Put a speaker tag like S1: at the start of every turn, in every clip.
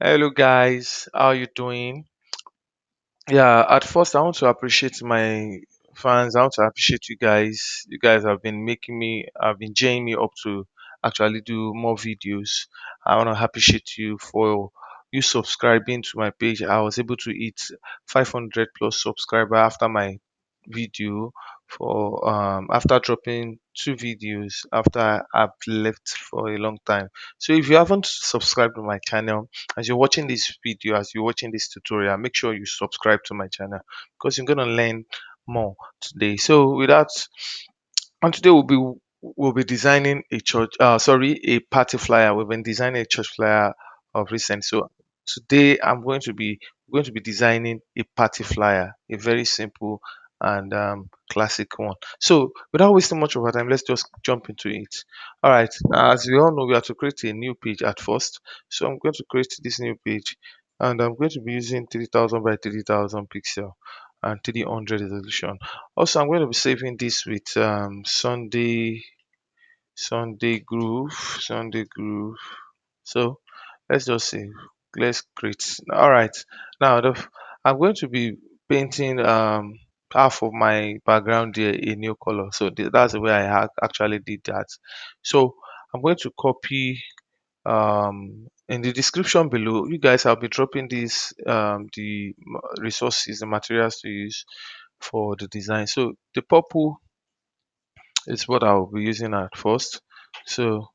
S1: Hello guys, how you doing? Yeah, at first I want to appreciate my fans. I want to appreciate you guys. You guys have been have been gearing me up to actually do more videos. I want to appreciate you for you subscribing to my page. I was able to hit 500 plus subscriber after my video for after dropping two videos after I've left for a long time. So if you haven't subscribed to my channel, as you're watching this video, as you're watching this tutorial, make sure you subscribe to my channel because you're gonna learn more today. So without and today we'll be designing a church sorry, a party flyer. We've been designing a church flyer of recent. So today I'm going to be designing a party flyer, a very simple and classic one. So without wasting much of our time, let's just jump into it. All right. Now, as we all know, we have to create a new page at first. So I'm going to create this new page, and I'm going to be using 3000 by 3000 pixel and 300 resolution. Also, I'm going to be saving this with Sunday Groove. So let's just see. Let's create. All right. Now I'm going to be painting half of my background here a new color. So that's the way I actually did that. So I'm going to copy in the description below. You guys, I'll be dropping these resources, the materials to use for the design. So the purple is what I will be using at first. So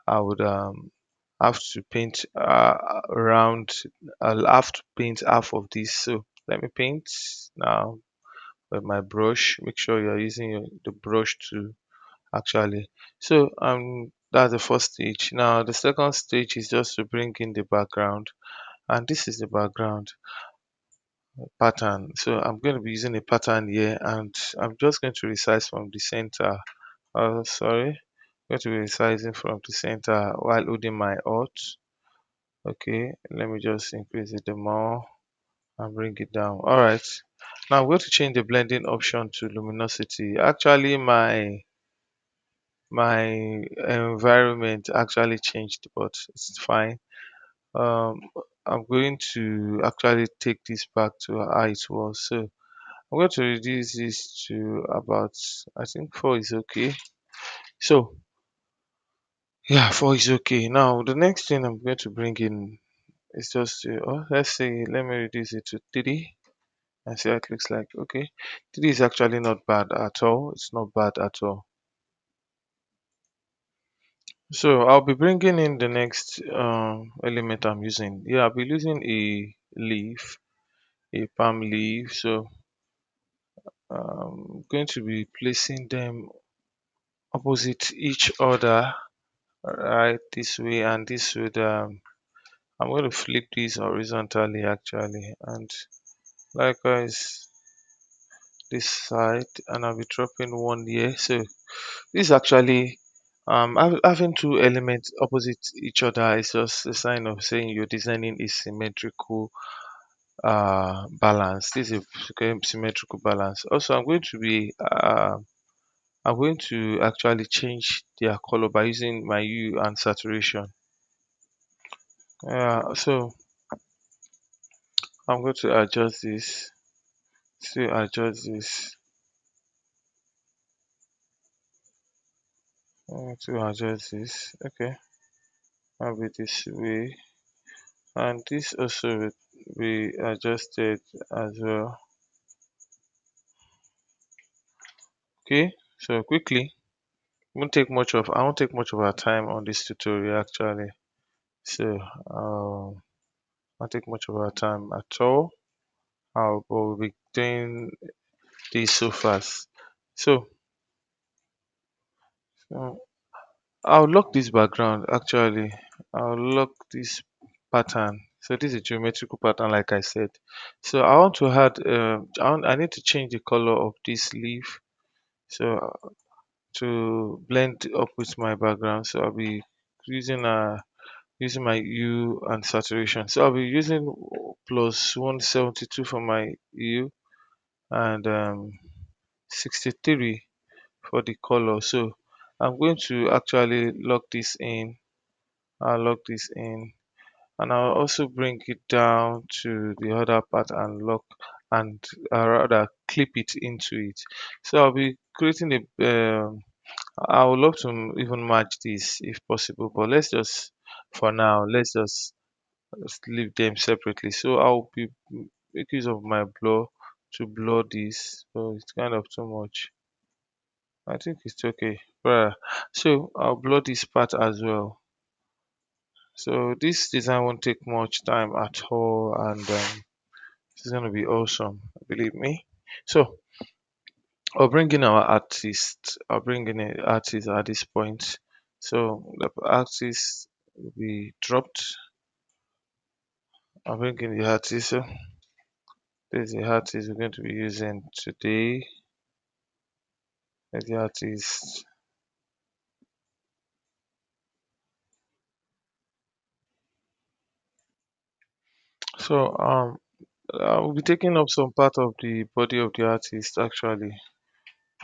S1: I would have to paint around. I'll have to paint half of this. So let me paint now with my brush. Make sure you're using the brush to actually. So that's the first stage. Now the second stage is just to bring in the background, and this is the background pattern. So I'm going to be using a pattern here, and I'm just going to resize from the center. Sorry, I'm going to be resizing from the center while holding my Alt. Okay, let me just increase it more and bring it down. All right. Now I'm going to change the blending option to luminosity. Actually, my environment actually changed, but it's fine. Um, I'm going to actually take this back to how it was. So I'm going to reduce this to about, I think 4 is okay. So yeah, 4 is okay. Now the next thing I'm going to bring in is just let's say let me reduce it to 3 and see how it looks like. Okay, 3 is actually not bad at all. It's not bad at all. So I'll be bringing in the next element I'm using. Yeah, I'll be using a leaf, a palm leaf. So I'm going to be placing them opposite each other, right, this way, and this would I'm going to flip this horizontally actually, and likewise this side, and I'll be dropping one here. So this is actually having two elements opposite each other is just a sign of saying you're designing a symmetrical balance. This is a symmetrical balance. Also, I'm going to actually change their color by using my hue and saturation. So I'm going to adjust this. To adjust this. To adjust this. Okay, I'll be this way, and this also will be adjusted as well. Okay, so quickly, I won't take much of our time on this tutorial actually. So won't take much of our time at all. We'll be doing this so fast. So uh, I'll lock this background actually. I'll lock this pattern. So this is a geometrical pattern, like I said. So I want to add. I need to change the color of this leaf. So to blend up with my background. So I'll be using my hue and saturation. So I'll be using plus 172 for my hue and 63 for the color. So I'm going to actually lock this in. I'll lock this in, and I'll also bring it down to the other part and lock and rather clip it into it. So I'll be creating I would love to even match this if possible, but let's just for now let's leave them separately. So I'll be make use of my blur to blur this. So it's kind of too much. I think it's okay. Right. So I'll blur this part as well. So this design won't take much time at all, and it's gonna be awesome. Believe me. So I'll bring in our artist. I'll bring in an artist at this point. So the artist will be dropped. I'll bring in the artist. So there's the artist we're going to be using today. There's the artist. So I'll be taking up some part of the body of the artist actually.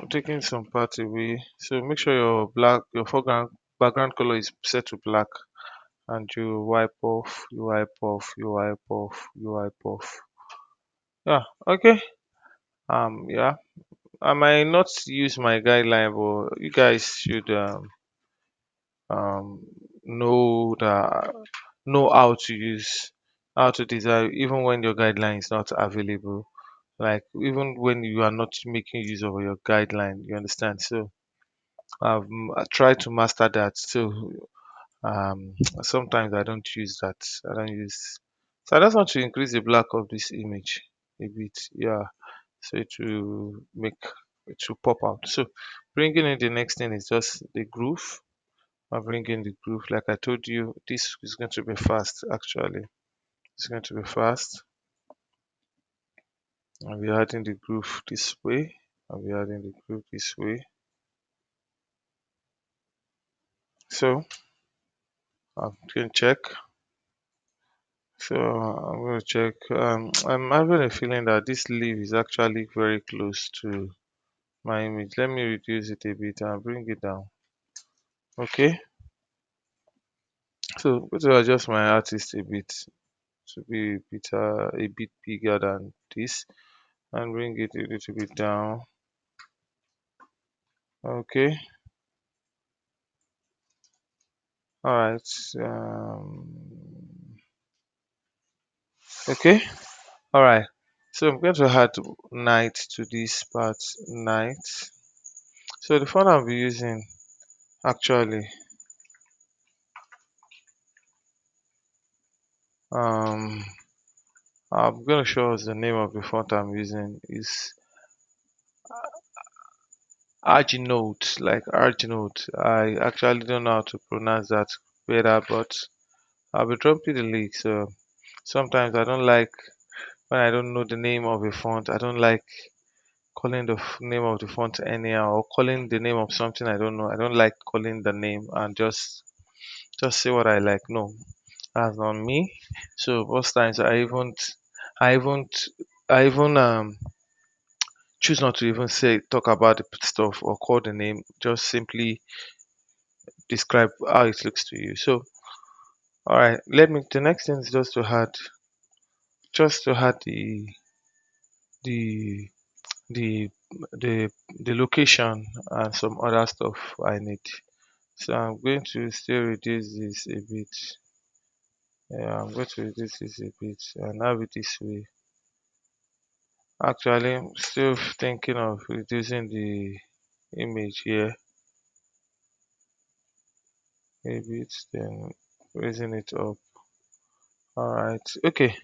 S1: I'm taking some part away. So make sure your foreground background color is set to black, and you wipe off, you wipe off, you wipe off, you wipe off. Yeah, okay. Yeah, I might not use my guideline, but you guys should um know that know how to design even when your guideline is not available. Like even when you are not making use of your guideline, you understand. So I try to master that. So sometimes I don't use that. I don't use. So I just want to increase the black of this image a bit. Yeah. So it will make it will pop out. So bringing in the next thing is just the groove. I bring in the groove. Like I told you, this is going to be fast. Actually, it's going to be fast. I'll be adding the groove this way. I'll be adding the groove this way. So I'm going to check. So I'm going to check. I'm having a feeling that this leaf is actually very close to my image. Let me reduce it a bit and bring it down. Okay. So I'm going to adjust my artist a bit to be a bit bigger than this and bring it a little bit down. Okay. All right. Okay. All right. So I'm going to add night to this part. Night. So the font I'll be using actually, um, I'm going to show us the name of the font I'm using is Arginote, like Arginote. I actually don't know how to pronounce that better, but I'll be dropping the link. So sometimes I don't like when I don't know the name of a font. I don't like calling the name of the font anyhow or calling the name of something I don't know. I don't like calling the name and just say what I like. No, that's not me. So most times I even, I even choose not to even say talk about the stuff or call the name. Just simply describe how it looks to you. So all right, let me. The next thing is just to add the the the the location and some other stuff I need. So I'm going to still reduce this a bit. Yeah, I'm going to reduce this a bit and have it this way. Actually, I'm still thinking of reducing the image here a bit, then raising it up. Alright, okay.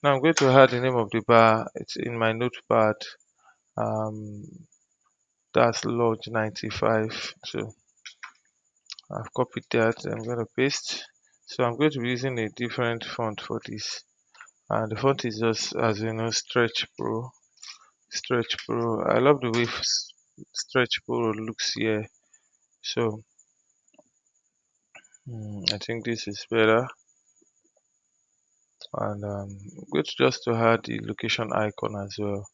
S1: Now I'm going to add the name of the bar. It's in my notepad. Um, that's Lodge 95. So I've copied that. I'm going to paste. So I'm going to be using a different font for this. And the font is just, as you know, Stretch Pro. Stretch Pro. I love the way Stretch Pro looks here. So I think this is better. And I'm going to just to add the location icon as well.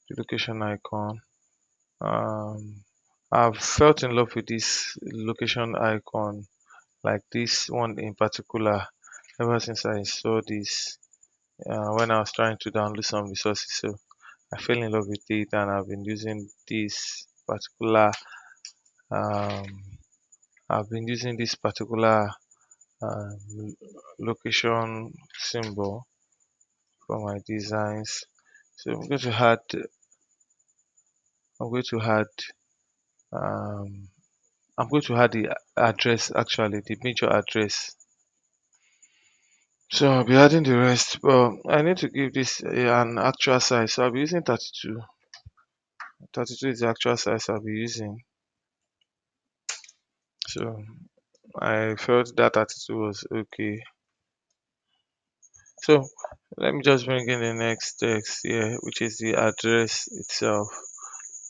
S1: The location icon. Um, I've felt in love with this location icon, like this one in particular. ever since I saw this when I was trying to download some resources. So I fell in love with it, and I've been using this particular um, um, location symbol for my designs. So I'm going to add um, I'm going to add the address, actually the major address. So I'll be adding the rest. Well, I need to give this an actual size. So I'll be using 32. 32 is the actual size I'll be using. So I felt that 32 was okay. So let me just bring in the next text here, which is the address itself.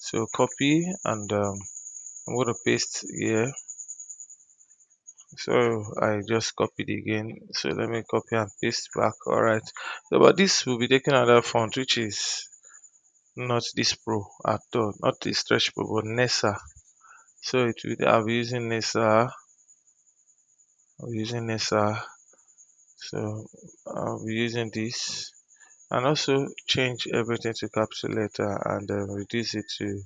S1: So copy, and I'm going to paste here. So I just copied again. So let me copy and paste back. All right. So, but this will be taking another font, which is not this Pro at all, not the Stretch Pro, but Nessa. So I'll be using Nessa. I'll be using Nessa. So I'll be using this, and also change everything to capital letter, and reduce it to,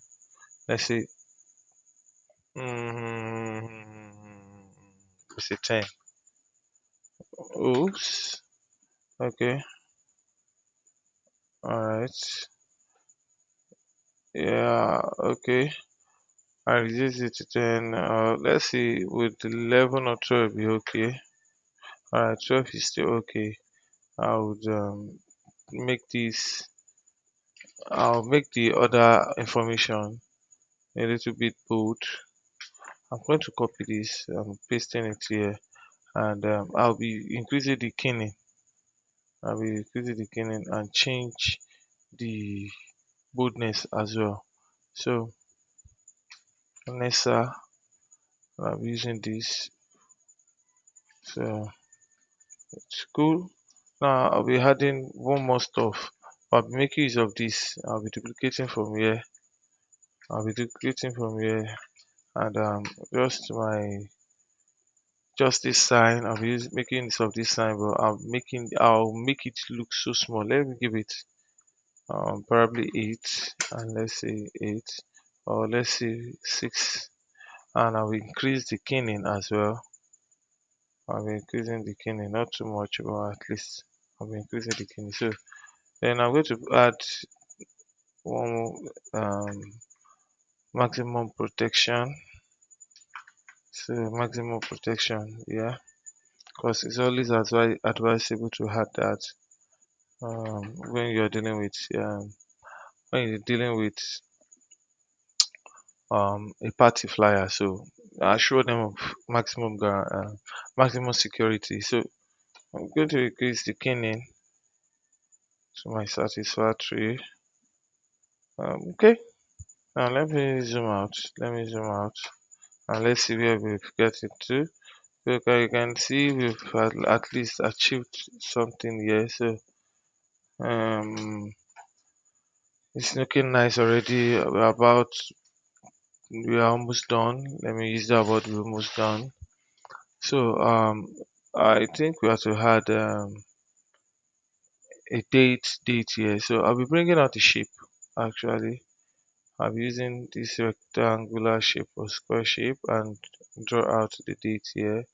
S1: let's say, let's say 10. Oops. Okay. All right. Yeah. Okay. I reduce it to 10. Let's see, would 11 or 12 be okay? All right, 12 is still okay. I would make this. I'll make the other information a little bit bold. I'm going to copy this. I'm pasting it here, and I'll be increasing the keying. I'll be increasing the keying and change the boldness as well. So Nessa, I'll be using this. So it's cool. Now I'll be adding one more stuff. I'll be making use of this. I'll be duplicating from here. I'll be duplicating from here, and just this sign. I'll be making use of this sign, but I'll make it look so small. Let me give it probably 8, and let's say 8, or let's say 6, and I'll increase the keying as well. I'll be increasing the keying, not too much, but at least I'll be increasing the keying. So then I'm going to add one maximum protection. So maximum protection, yeah, because it's always advisable to have that when you're dealing with a party flyer. So assure them of maximum security. So I'm going to increase the keying to my satisfactory. Okay, now let me zoom out. Let me zoom out, and let's see where we've got it to. Okay, you can see we've at least achieved something here. So it's looking nice already. We are almost done. Let me use that word. We're almost done. So I think we have to add a date here. So I'll be bringing out the shape. Actually, I'll be using this rectangular shape or square shape and draw out the date here.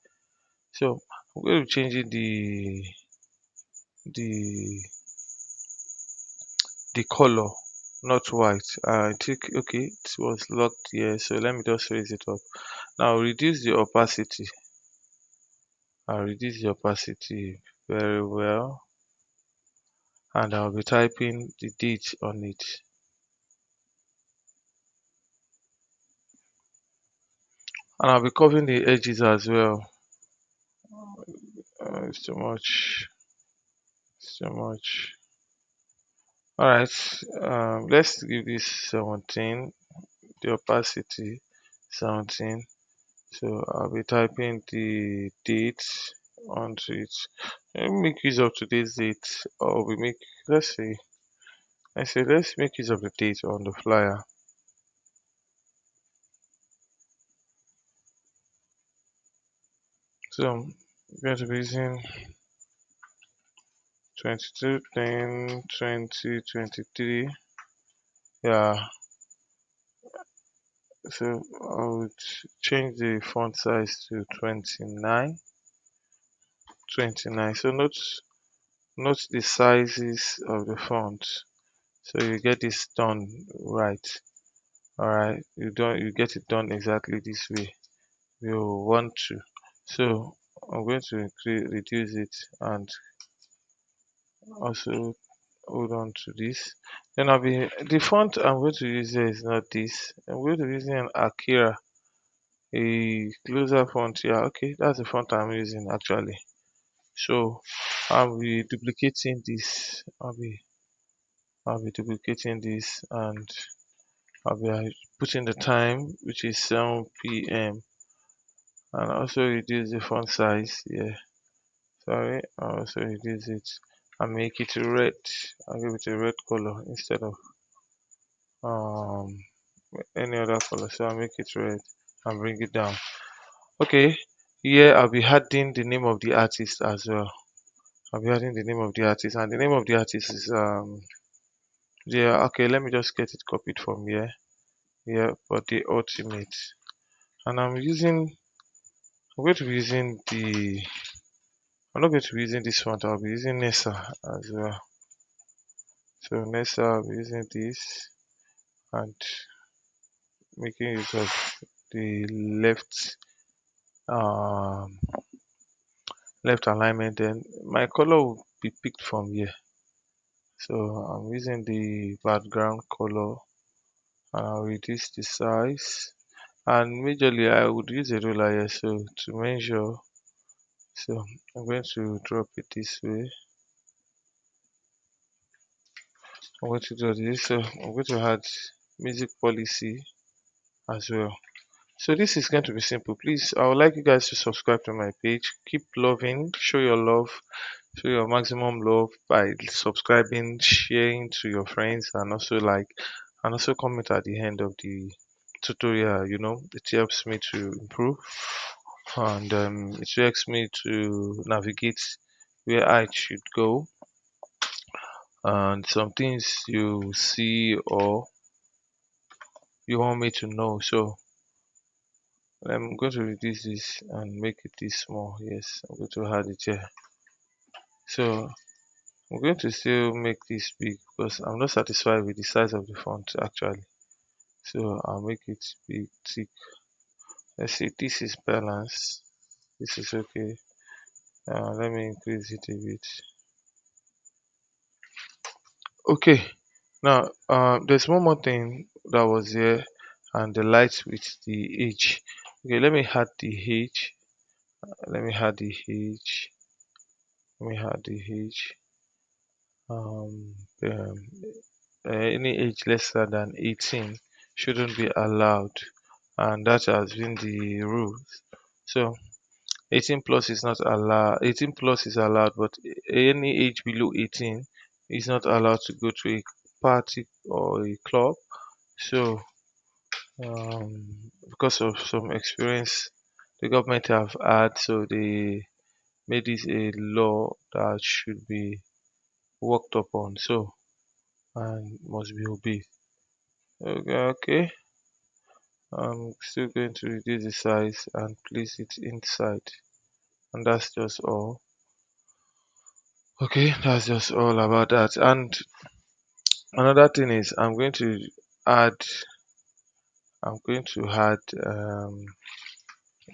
S1: So I'm going to be changing the the color, not white. I think, okay, it was locked here, so let me just raise it up. Now reduce the opacity. I'll reduce the opacity very well, and I'll be typing the date on it, and I'll be covering the edges as well. It's too much. It's too much. All right. Let's give this 17. The opacity 17. So I'll be typing the date onto it. Let me make use of today's date, or we make, let's see, let's make use of the date on the flyer. So I'm going to be using 22, then 20, 23. Yeah, so I would change the font size to 29. 29. So note the sizes of the font. So you get this done right. Alright, you get it done exactly this way. You want to. So I'm going to reduce it and also hold on to this. Then I'll be the font I'm going to use here is not this. I'm going to be using an Akira, a closer font. Yeah, okay, that's the font I'm using actually. So I'll be duplicating this. I'll be duplicating this and I'll be putting the time, which is 7 p.m. and also reduce the font size. Yeah, sorry, I'll also reduce it and make it red. I'll give it a red color instead of um any other color. So I'll make it red and bring it down. Okay, here I'll be adding the name of the artist as well. I'll be adding the name of the artist, and the name of the artist is yeah, okay, let me just get it copied from here. Yeah, but the ultimate. And I'm going to be using I'm not going to be using this font, I'll be using Nessa as well. So Nessa, I'll be using this and making use of the um left alignment. Then my color will be picked from here. So I'm using the background color and I'll reduce the size. And majorly I would use a ruler here so to measure. So I'm going to drop it this way. I'm going to do this. So I'm going to add music policy as well. So this is going to be simple. Please, I would like you guys to subscribe to my page. Keep loving, show your love, show your maximum love by subscribing, sharing to your friends, and also like, and also comment at the end of the tutorial. It helps me to improve, and it helps me to navigate where I should go, and some things you see or you want me to know. So I'm going to reduce this and make it this small. Yes, I'm going to add it here. So I'm going to still make this big because I'm not satisfied with the size of the font actually. So I'll make it big, thick. Let's see, this is balanced. This is okay. Let me increase it a bit. Okay. Now, there's one more thing that was here, and the light with the H. Okay, let me add the H. Let me add the H. Let me add the H. Um, um, any age lesser than 18 shouldn't be allowed, and that has been the rules. So 18 plus is not allowed. 18 plus is allowed, but any age below 18 is not allowed to go to a party or a club. So because of some experience the government have had, so they made this a law that should be worked upon. So and must be obeyed. Okay, okay. I'm still going to reduce the size and place it inside, and that's just all. Okay, that's just all about that. And another thing is add I'm going to add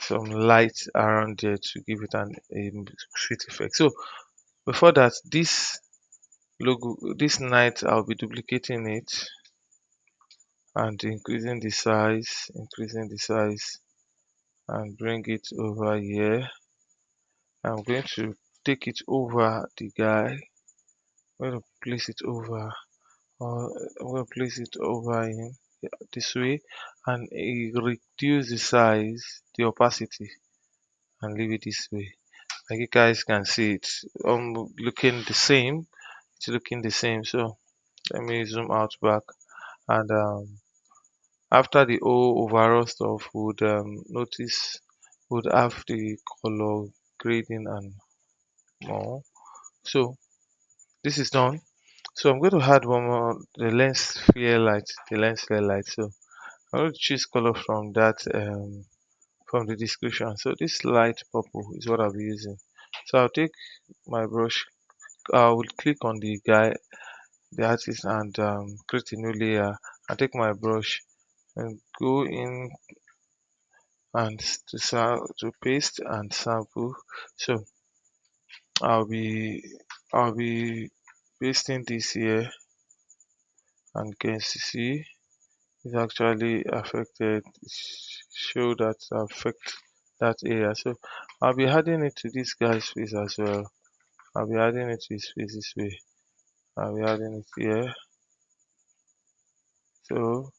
S1: some light around there to give it a sweet effect. So before that, this logo, this night, I'll be duplicating it and increasing the size and bring it over here. I'm going to take it over the guy. I'm going to place it over, I'm going to place it over him, yeah, this way, and reduce the size, the opacity, and leave it this way. Like you guys can see, it's looking the same. It's looking the same. So let me zoom out back, and after the whole overall stuff, would notice would have the color grading and more. So this is done. So I'm going to add one more, the lens flare light, the lens flare light. So I'm going to choose color from that, from the description. So this light purple is what I'll be using. So I'll take my brush. I will click on the guy, the artist, and create a new layer. I take my brush and go in and to paste and sample. So I'll be I'll be pasting this here, and you can see it's actually affected. Show that affect that area. So I'll be adding it to this guy's face as well. I'll be adding it to his face this way. I'll be adding it here. So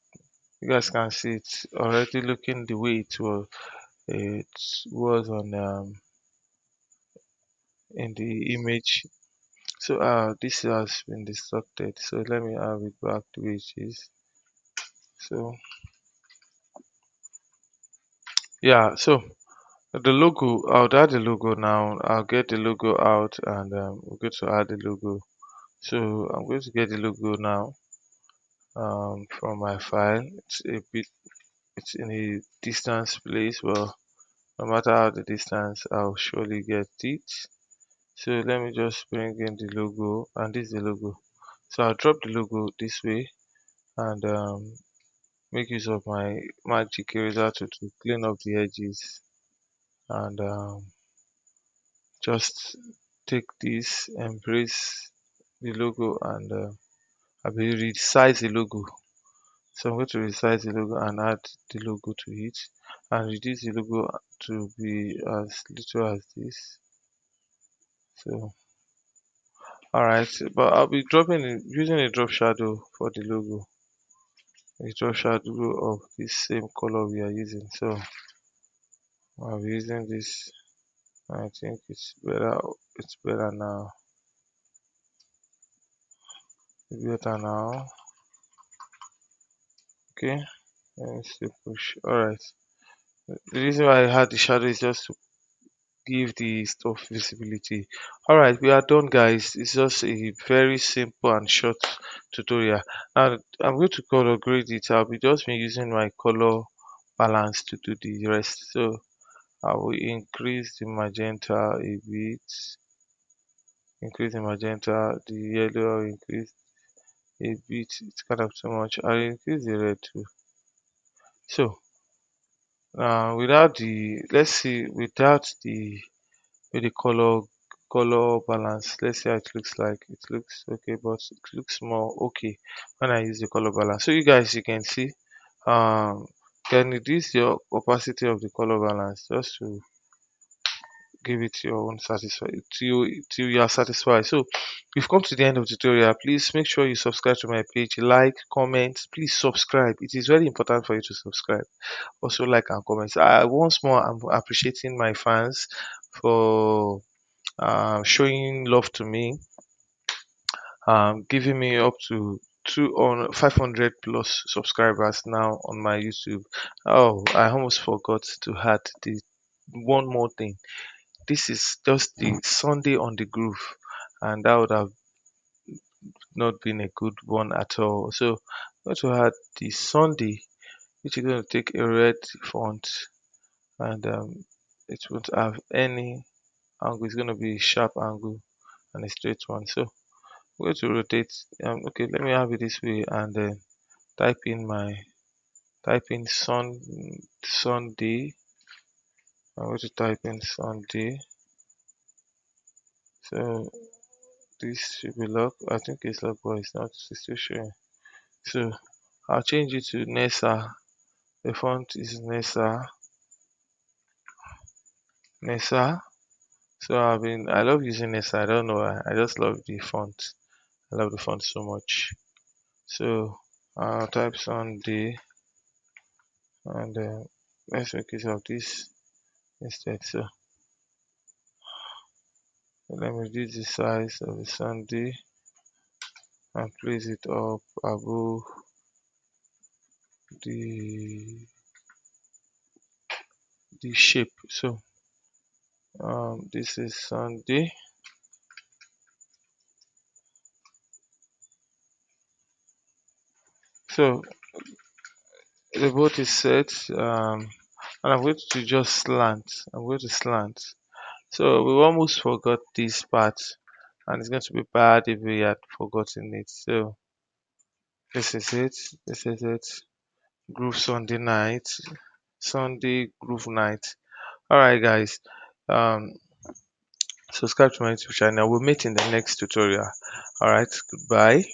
S1: you guys can see it's already looking the way it was on in the image. So this has been destructed. So let me have it back to where it is. So yeah, so the logo, I'll add the logo now. I'll get the logo out, and we're going to add the logo. So I'm going to get the logo now from my file. It's in a distance place. Well, no matter how the distance, I'll surely get it. So let me just bring in the logo, and this is the logo. So I'll drop the logo this way, and make use of my magic eraser to clean up the edges, and just take this, embrace the logo, and I will resize the logo. So I'm going to resize the logo and add the logo to it, and reduce the logo to be as little as this. So alright, but I'll be dropping it using a drop shadow for the logo, a drop shadow of this same color we are using. So I'll be using this. I think it's better. It's better now. It's better now. Okay. Let me still push. Alright. The reason why I had the shadow is just to give the stuff visibility. Alright, we are done, guys. It's just a very simple and short tutorial. Now I'm going to color grade it. I'll be just been using my color balance to do the rest. So I will increase the magenta a bit. Increase the magenta, the yellow I'll increase a bit. It's kind of too much. I'll increase the red too. So without the, let's see, without the, with the color balance, let's see how it looks like. It looks okay, but it looks more okay when I use the color balance. So you guys, you can see, can reduce your opacity of the color balance just to give it your own satisfied till you are satisfied. So we've come to the end of the tutorial. Please make sure you subscribe to my page, like, comment. Please subscribe. It is very important for you to subscribe. Also like and comment. Once more, I'm appreciating my fans for showing love to me, giving me up to 500 plus subscribers now on my YouTube. Oh, I almost forgot to add the one more thing. This is just the Sunday on the groove, and that would have not been a good one at all. So I'm going to add the Sunday, which is going to take a red font, and it won't have any angle. It's going to be a sharp angle and a straight one. So I'm going to rotate. Okay, let me have it this way, and then type in my type in Sunday. I'm going to type in Sunday. So this should be locked. I think it's locked, but it's not. It's still showing. So I'll change it to Nessa. The font is Nessa. Nessa. So I love using Nessa. I don't know why. I just love the font. I love the font so much. So I'll type Sunday, and let's make use of this instead. So let me reduce the size of the Sunday and place it up above the shape. So this is Sunday. So the boat is set, and I'm going to just slant. I'm going to slant. So we almost forgot this part, and it's going to be bad if we had forgotten it. So this is it. This is it. Groove Sunday night. Sunday groove night. All right, guys. Um, subscribe to my YouTube channel. We'll meet in the next tutorial. All right. Goodbye.